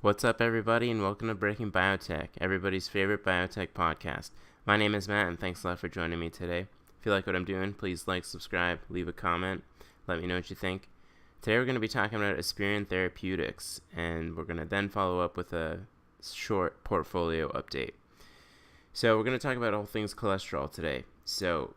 What's up, everybody, and welcome to Breaking Biotech, everybody's favorite biotech podcast. My name is Matt, and thanks a lot for joining me today. If you like what I'm doing, please like, subscribe, leave a comment, let me know what you think. Today we're going to be talking about Esperion Therapeutics, and we're going to then follow up with a short portfolio update. So we're going to talk about all things cholesterol today. So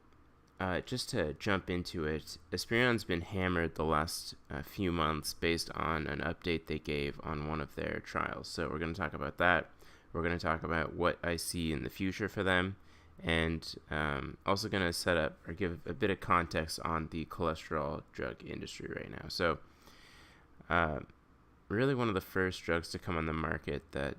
just to jump into it, Esperion's been hammered the last few months based on an update they gave on one of their trials. So we're going to talk about that. We're going to talk about what I see in the future for them, and also going to set up or give a bit of context on the cholesterol drug industry right now. So really one of the first drugs to come on the market that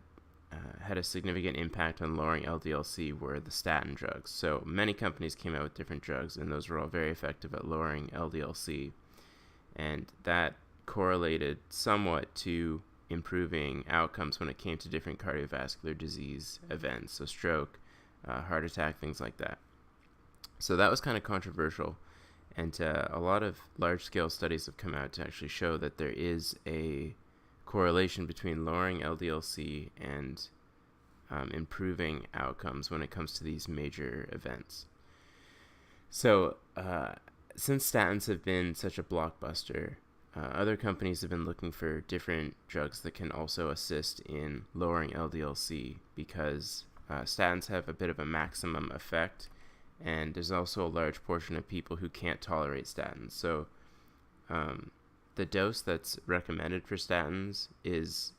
had a significant impact on lowering LDL-c were the statin drugs. So many companies came out with different drugs, and those were all very effective at lowering LDL-c. And that correlated somewhat to improving outcomes when it came to different cardiovascular disease events, so stroke, heart attack, things like that. So that was kind of controversial, and a lot of large-scale studies have come out to actually show that there is a correlation between lowering LDL-c and improving outcomes when it comes to these major events. So since statins have been such a blockbuster, other companies have been looking for different drugs that can also assist in lowering LDL-c because statins have a bit of a maximum effect, and there's also a large portion of people who can't tolerate statins. So the dose that's recommended for statins is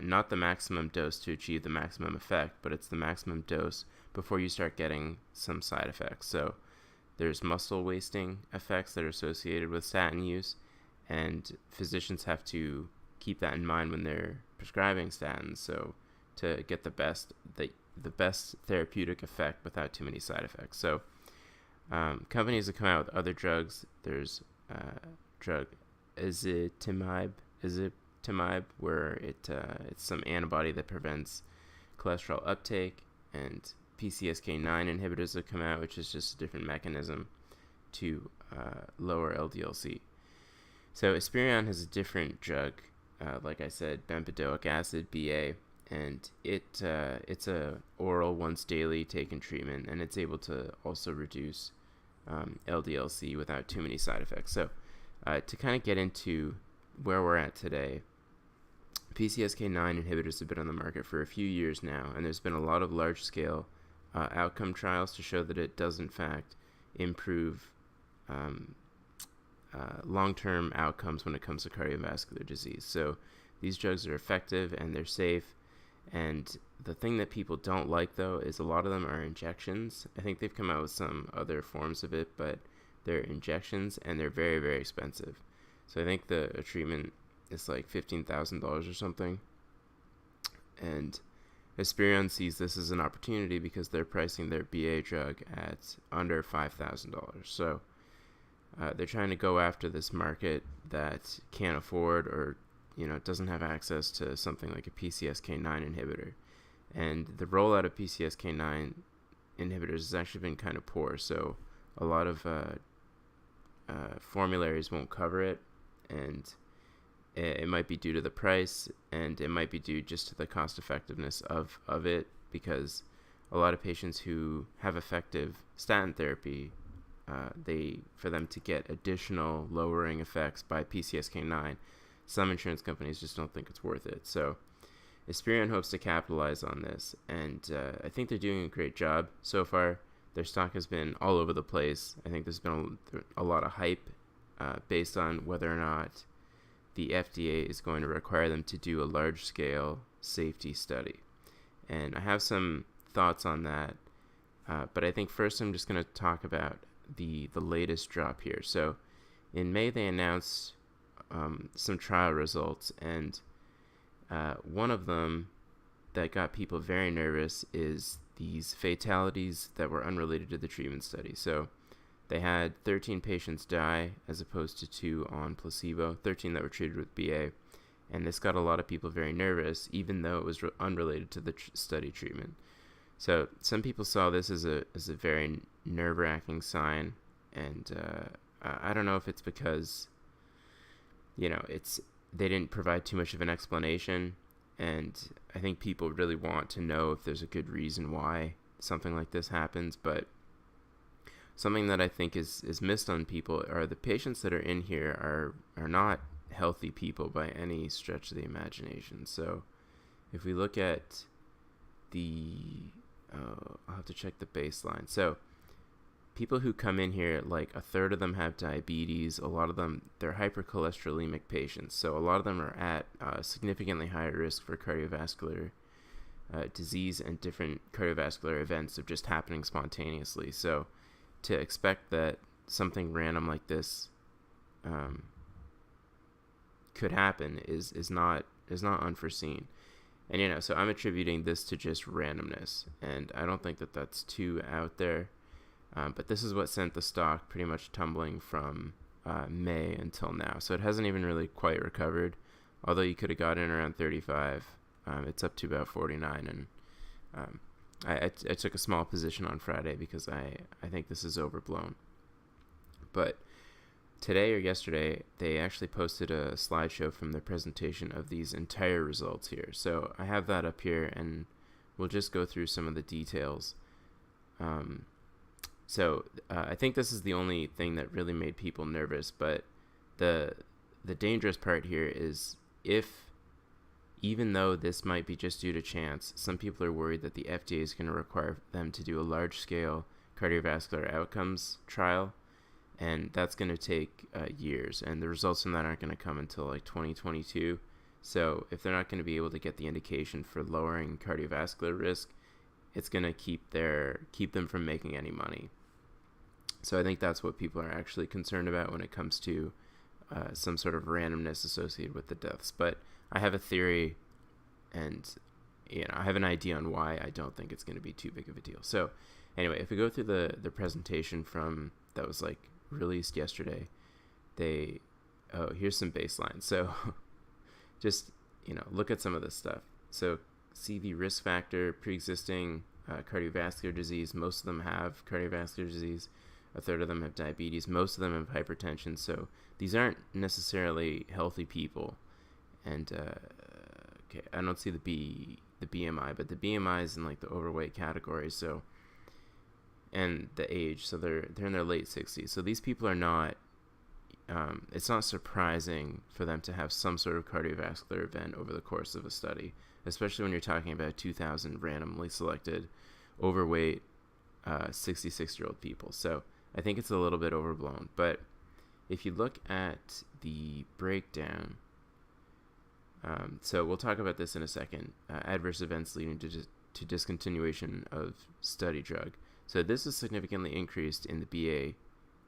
not the maximum dose to achieve the maximum effect, but it's the maximum dose before you start getting some side effects. So there's muscle wasting effects that are associated with statin use, and physicians have to keep that in mind when they're prescribing statins, so to get the best therapeutic effect without too many side effects. So companies have come out with other drugs. There's drug ezetimibe, where it's some antibody that prevents cholesterol uptake, and PCSK9 inhibitors have come out, which is just a different mechanism to lower LDL-c. So Esperion has a different drug, like I said, Bempedoic Acid, BA, and it's a oral once daily taken treatment, and it's able to also reduce LDL-c without too many side effects. So to kind of get into where we're at today, PCSK9 inhibitors have been on the market for a few years now, and there's been a lot of large-scale outcome trials to show that it does, in fact, improve long-term outcomes when it comes to cardiovascular disease. So these drugs are effective and they're safe, and the thing that people don't like, though, is a lot of them are injections. I think they've come out with some other forms of it, but they're injections, and they're very, very expensive. So I think a treatment is like $15,000 or something. And Esperion sees this as an opportunity because they're pricing their BA drug at under $5,000. So they're trying to go after this market that can't afford or doesn't have access to something like a PCSK9 inhibitor. And the rollout of PCSK9 inhibitors has actually been kind of poor. So a lot of formularies won't cover it, and it might be due to the price, and it might be due just to the cost effectiveness of it, because a lot of patients who have effective statin therapy, for them to get additional lowering effects by PCSK9, some insurance companies just don't think it's worth it. So Esperion hopes to capitalize on this, and I think they're doing a great job so far. Their stock has been all over the place. I think there's been a lot of hype based on whether or not the FDA is going to require them to do a large-scale safety study. And I have some thoughts on that, but I think first I'm just going to talk about the latest drop here. So in May, they announced some trial results, and one of them that got people very nervous is these fatalities that were unrelated to the treatment study. So they had 13 patients die as opposed to 2 on placebo, 13 that were treated with BA, and this got a lot of people very nervous, even though it was unrelated to the study treatment. So some people saw this as a very nerve-wracking sign, and I don't know if it's because they didn't provide too much of an explanation, And I think people really want to know if there's a good reason why something like this happens. But something that I think is missed on people are the patients that are in here are not healthy people by any stretch of the imagination. So if we look at I'll have to check the baseline. So people who come in here, like a third of them have diabetes. A lot of them, they're hypercholesterolemic patients. So a lot of them are at significantly higher risk for cardiovascular disease and different cardiovascular events of just happening spontaneously. So to expect that something random like this could happen is not unforeseen. And so I'm attributing this to just randomness, and I don't think that that's too out there. But this is what sent the stock pretty much tumbling from May until now. So it hasn't even really quite recovered. Although you could have got in around 35, it's up to about 49, and I took a small position on Friday because I think this is overblown. But today or yesterday, they actually posted a slideshow from their presentation of these entire results here. So I have that up here, and we'll just go through some of the details. So I think this is the only thing that really made people nervous, but the dangerous part here is even though this might be just due to chance, some people are worried that the FDA is going to require them to do a large-scale cardiovascular outcomes trial, and that's going to take years, and the results from that aren't going to come until like 2022. So if they're not going to be able to get the indication for lowering cardiovascular risk, it's going to keep them from making any money. So I think that's what people are actually concerned about when it comes to some sort of randomness associated with the deaths. But I have a theory, and I have an idea on why I don't think it's going to be too big of a deal. So anyway, if we go through the presentation that was like released yesterday, here's some baseline. So just look at some of this stuff. So see the risk factor, pre-existing cardiovascular disease. Most of them have cardiovascular disease. A third of them have diabetes. Most of them have hypertension. So these aren't necessarily healthy people. And okay, I don't see the BMI, but the BMI is in like the overweight category. So, and the age, so they're in their late 60s. So these people are not. It's not surprising for them to have some sort of cardiovascular event over the course of a study, especially when you're talking about 2,000 randomly selected overweight 66-year-old people. So I think it's a little bit overblown. But if you look at the breakdown, so we'll talk about this in a second, adverse events leading to discontinuation of study drug. So this is significantly increased in the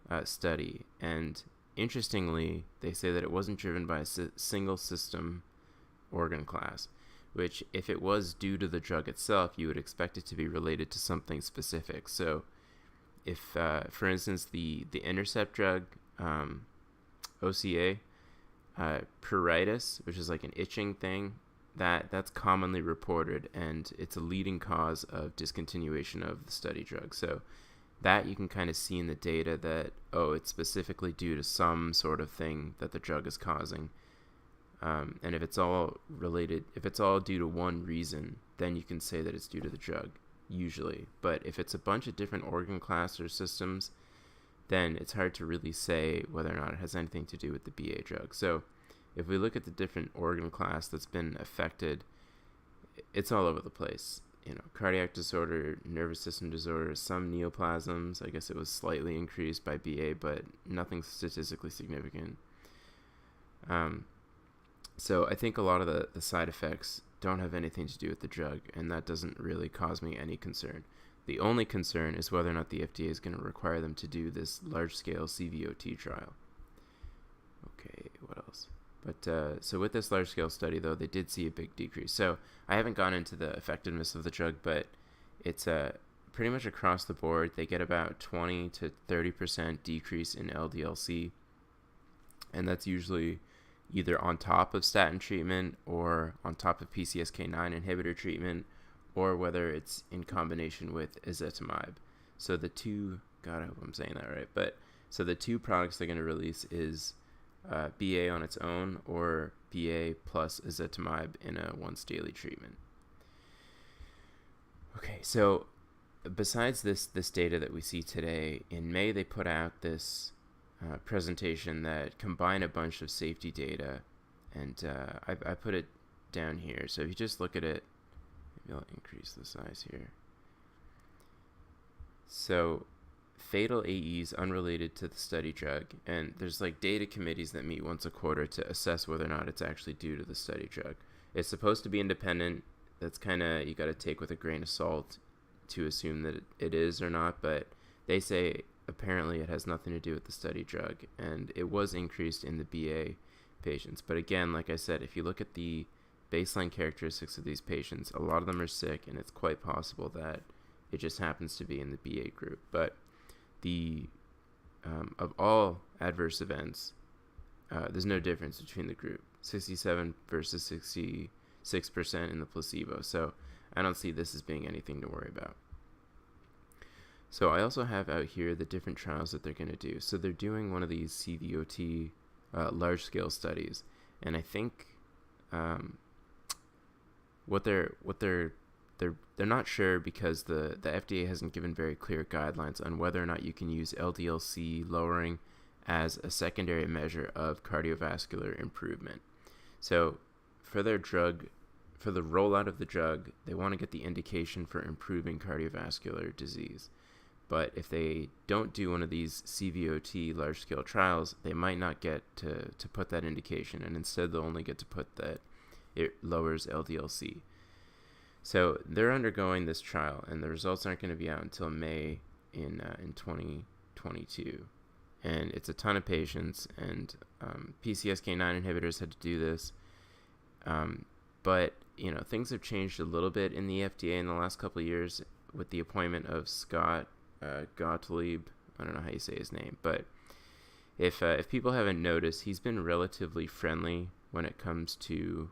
BA study, and interestingly, they say that it wasn't driven by a single system organ class, which if it was due to the drug itself, you would expect it to be related to something specific. So if, for instance, the Intercept drug, OCA, pruritus, which is like an itching thing, that's commonly reported, and it's a leading cause of discontinuation of the study drug. So that you can kind of see in the data that, it's specifically due to some sort of thing that the drug is causing. And if it's all related, if it's all due to one reason, then you can say that it's due to the drug, usually. But if it's a bunch of different organ class or systems, then it's hard to really say whether or not it has anything to do with the BA drug. So if we look at the different organ class that's been affected, it's all over the place. Cardiac disorder, nervous system disorders, some neoplasms. I guess it was slightly increased by BA, but nothing statistically significant. So I think a lot of the side effects don't have anything to do with the drug, and that doesn't really cause me any concern. The only concern is whether or not the FDA is going to require them to do this large-scale CVOT trial. Okay, what else? But so with this large-scale study, though, they did see a big decrease. So I haven't gone into the effectiveness of the drug, but it's pretty much across the board. They get about 20 to 30% decrease in LDL-c, and that's usually either on top of statin treatment or on top of PCSK9 inhibitor treatment, or whether it's in combination with ezetimibe. So the two, God, I hope I'm saying that right, but so the two products they're going to release is BA on its own or BA plus ezetimibe in a once daily treatment. Okay, so besides this data that we see today, in May they put out this presentation that combined a bunch of safety data, and I put it down here. So if you just look at it, maybe I'll increase the size here. So fatal AEs unrelated to the study drug, and there's like data committees that meet once a quarter to assess whether or not it's actually due to the study drug. It's supposed to be independent. That's kind of, you got to take with a grain of salt to assume that it is or not, but they say apparently it has nothing to do with the study drug, and it was increased in the BA patients. But again, like I said, if you look at the baseline characteristics of these patients, a lot of them are sick, and it's quite possible that it just happens to be in the BA group. But the of all adverse events, there's no difference between the group, 67 versus 66% in the placebo. So I don't see this as being anything to worry about. So I also have out here the different trials that they're going to do. So they're doing one of these CVOT large-scale studies, and I think what they're not sure, because the FDA hasn't given very clear guidelines on whether or not you can use LDL-c lowering as a secondary measure of cardiovascular improvement. So for their drug, for the rollout of the drug, they want to get the indication for improving cardiovascular disease. But if they don't do one of these CVOT large-scale trials, they might not get to put that indication, and instead they'll only get to put that it lowers LDL-c. So they're undergoing this trial, and the results aren't going to be out until May in 2022. And it's a ton of patients, and PCSK9 inhibitors had to do this. But, you know, things have changed a little bit in the FDA in the last couple of years with the appointment of Scott Gottlieb. I don't know how you say his name, but if people haven't noticed, he's been relatively friendly when it comes to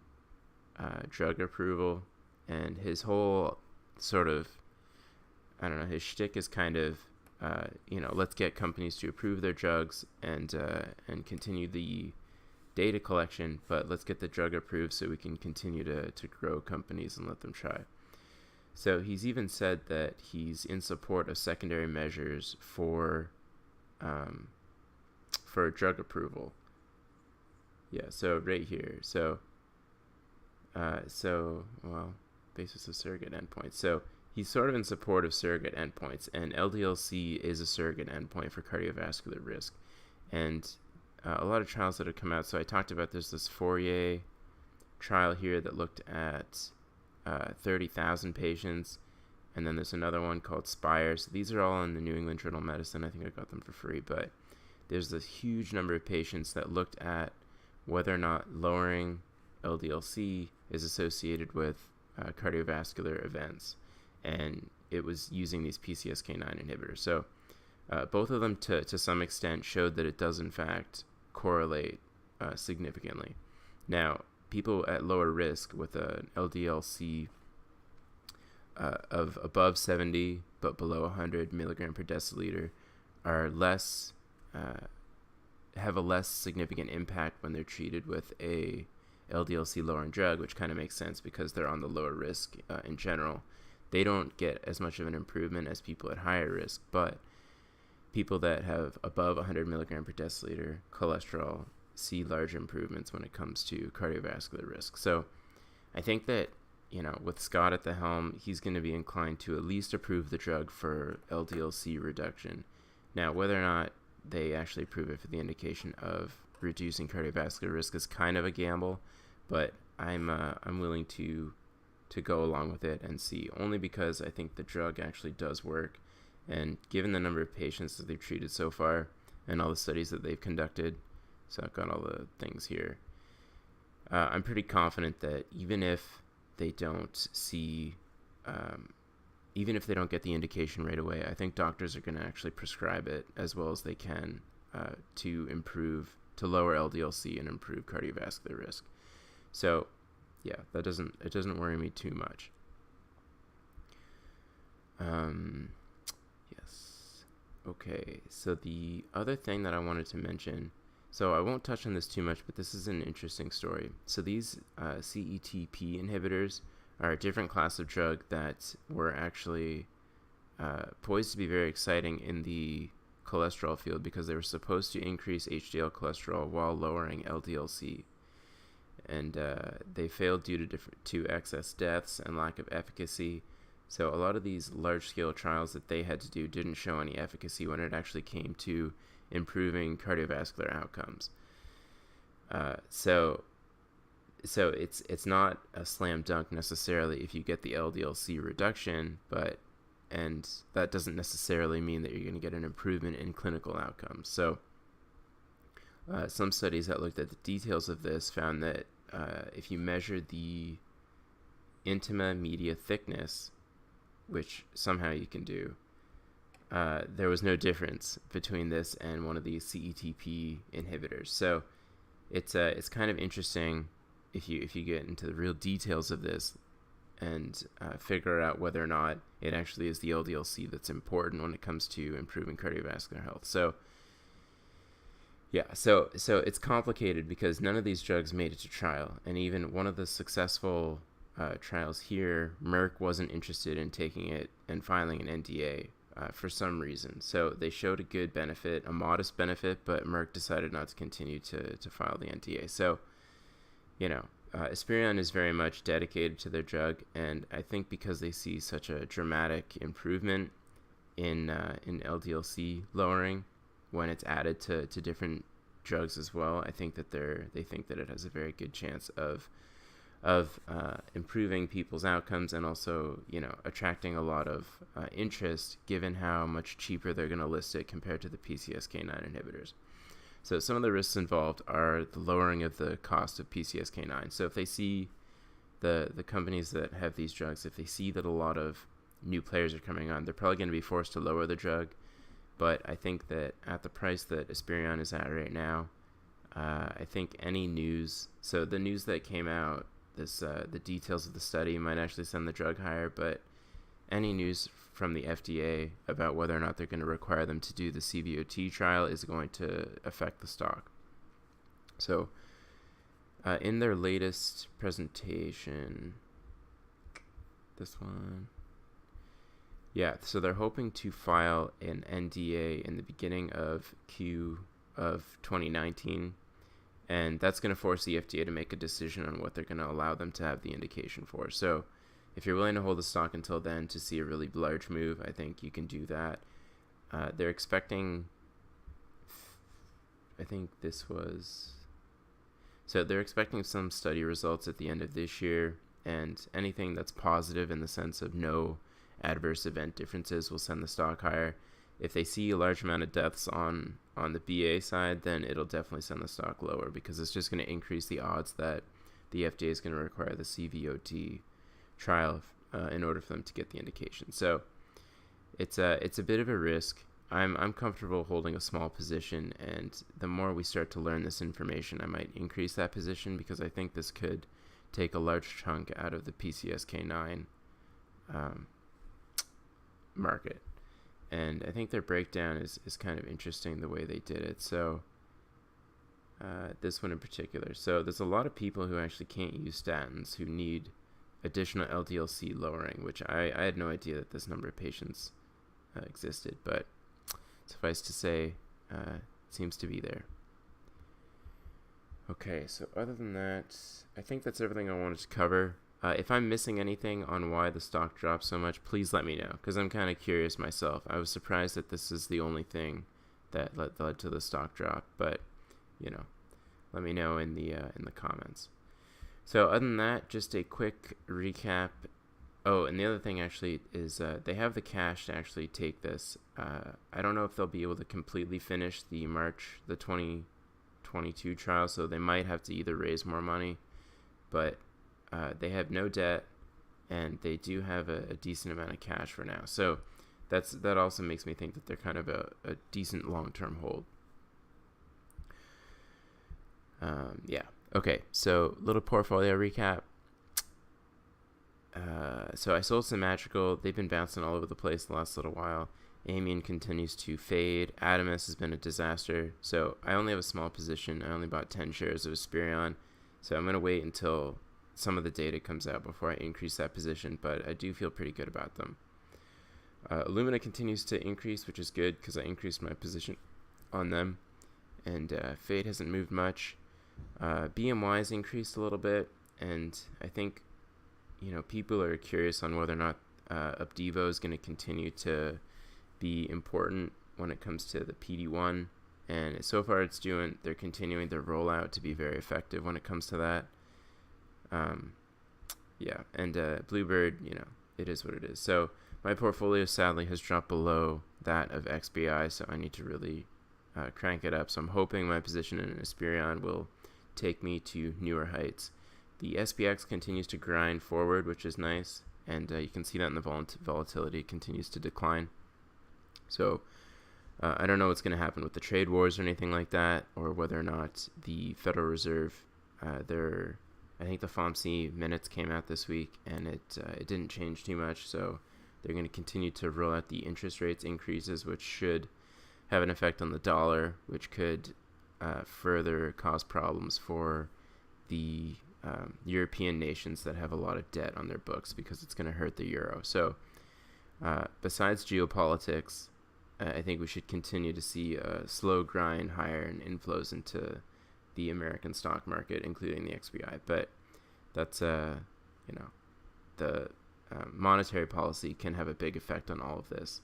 drug approval. And his whole sort of, I don't know, his shtick is kind of, let's get companies to approve their drugs and continue the data collection, but let's get the drug approved so we can continue to grow companies and let them try. So he's even said that he's in support of secondary measures for drug approval. Yeah, so right here. So basis of surrogate endpoints. So he's sort of in support of surrogate endpoints, and LDL-c is a surrogate endpoint for cardiovascular risk. And a lot of trials that have come out. So I talked about there's this Fourier trial here that looked at 30,000 patients, and then there's another one called Spire. So these are all in the New England Journal of Medicine. I think I got them for free, but there's this huge number of patients that looked at whether or not lowering LDL-c is associated with cardiovascular events, and it was using these PCSK9 inhibitors. So both of them to some extent showed that it does in fact correlate significantly. Now, people at lower risk with an LDL-c of above 70 but below 100 milligram per deciliter are less have a less significant impact when they're treated with a LDL-c lowering drug, which kind of makes sense because they're on the lower risk in general. They don't get as much of an improvement as people at higher risk, but people that have above 100 milligram per deciliter cholesterol see large improvements when it comes to cardiovascular risk. So I think that, with Scott at the helm, he's going to be inclined to at least approve the drug for LDL-c reduction. Now, whether or not they actually approve it for the indication of reducing cardiovascular risk is kind of a gamble, but I'm willing to go along with it and see, only because I think the drug actually does work, and given the number of patients that they've treated so far and all the studies that they've conducted, so I've got all the things here, I'm pretty confident that even if they don't see even if they don't get the indication right away, I think doctors are going to actually prescribe it as well as they can to lower LDL-c and improve cardiovascular risk. So, yeah, it doesn't worry me too much. Yes. Okay. So the other thing that I wanted to mention, So I won't touch on this too much, but this is an interesting story. So these CETP inhibitors are a different class of drug that were actually poised to be very exciting in the cholesterol field because they were supposed to increase HDL cholesterol while lowering LDL-c. And they failed due to excess deaths and lack of efficacy. So a lot of these large-scale trials that they had to do didn't show any efficacy when it actually came to improving cardiovascular outcomes. So it's not a slam dunk necessarily if you get the LDL-c reduction, and that doesn't necessarily mean that you're going to get an improvement in clinical outcomes. So some studies that looked at the details of this found that if you measure the intima media thickness, which somehow you can do, there was no difference between this and one of these CETP inhibitors. So it's kind of interesting if you get into the real details of this and figure out whether or not it actually is the LDL-c that's important when it comes to improving cardiovascular health. So yeah, so it's complicated because none of these drugs made it to trial, and even one of the successful trials here, Merck wasn't interested in taking it and filing an NDA for some reason. So they showed a good benefit, a modest benefit, but Merck decided not to continue to file the NDA. So, Esperion is very much dedicated to their drug, and I think because they see such a dramatic improvement in LDL-c lowering when it's added to different drugs as well, I think that they think that it has a very good chance of improving people's outcomes and also, attracting a lot of interest given how much cheaper they're going to list it compared to the PCSK9 inhibitors. So some of the risks involved are the lowering of the cost of PCSK9. So if they see the companies that have these drugs, if they see that a lot of new players are coming on, they're probably going to be forced to lower the drug. But I think that at the price that Esperion is at right now, I think any news, so the news that came out, the details of the study might actually send the drug higher, but any news from the FDA about whether or not they're going to require them to do the CVOT trial is going to affect the stock. So in their latest presentation, this one, yeah, so they're hoping to file an NDA in the beginning of Q of 2019, and that's going to force the FDA to make a decision on what they're going to allow them to have the indication for. So if you're willing to hold the stock until then to see a really large move, I think you can do that. They're expecting, I think this was, so they're expecting some study results at the end of this year, and anything that's positive in the sense of no adverse event differences will send the stock higher. If they see a large amount of deaths on the BA side, then it'll definitely send the stock lower because it's just going to increase the odds that the FDA is going to require the CVOT trial in order for them to get the indication. So it's a bit of a risk. I'm comfortable holding a small position, and the more we start to learn this information, I might increase that position because I think this could take a large chunk out of the PCSK9 market. And I think their breakdown is kind of interesting the way they did it. So this one in particular. So there's a lot of people who actually can't use statins who need additional LDL-c lowering, which I had no idea that this number of patients existed, but suffice to say, it seems to be there. Okay, so other than that, I think that's everything I wanted to cover. If I'm missing anything on why the stock dropped so much, please let me know, because I'm kind of curious myself. I was surprised that this is the only thing that led to the stock drop, but, let me know in the comments. So other than that, just a quick recap. Oh, and the other thing actually is they have the cash to actually take this. I don't know if they'll be able to completely finish the 2022 trial, so they might have to either raise more money, but they have no debt, and they do have a decent amount of cash for now. So that also makes me think that they're kind of a decent long-term hold. Yeah. Okay, so little portfolio recap. So I sold some Madrigal. They've been bouncing all over the place the last little while. Amine continues to fade. Adamas has been a disaster. So I only have a small position. I only bought 10 shares of Esperion. So I'm going to wait until some of the data comes out before I increase that position, but I do feel pretty good about them. Illumina continues to increase, which is good because I increased my position on them. And Fade hasn't moved much. BMY's increased a little bit, and I think, people are curious on whether or not Opdivo is going to continue to be important when it comes to the PD-1, and so far they're continuing their rollout to be very effective when it comes to that. Bluebird, it is what it is. So my portfolio sadly has dropped below that of XBI, so I need to really crank it up. So I'm hoping my position in Esperion will take me to newer heights. The SPX continues to grind forward, which is nice, and you can see that in the volatility continues to decline. So I don't know what's going to happen with the trade wars or anything like that, or whether or not the Federal Reserve, I think the FOMC minutes came out this week, and it didn't change too much. So they're going to continue to roll out the interest rates increases, which should have an effect on the dollar, which could further cause problems for the European nations that have a lot of debt on their books, because it's going to hurt the euro. So besides geopolitics, I think we should continue to see a slow grind higher and inflows into the American stock market, including the XBI. But that's, the monetary policy can have a big effect on all of this.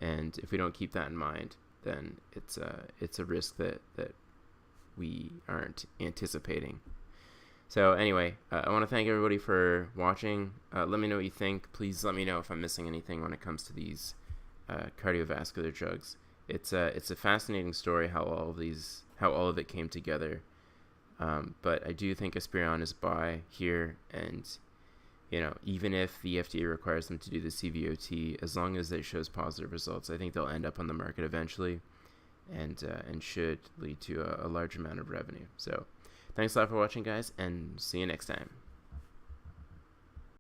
And if we don't keep that in mind, then it's a risk that we aren't anticipating. So anyway, I want to thank everybody for watching. Let me know what you think. Please let me know if I'm missing anything when it comes to these cardiovascular drugs. It's a fascinating story how all of it came together. But I do think Esperion is buy here, and even if the FDA requires them to do the CVOT, as long as it shows positive results, I think they'll end up on the market eventually, and should lead to a large amount of revenue. So thanks a lot for watching, guys, and see you next time.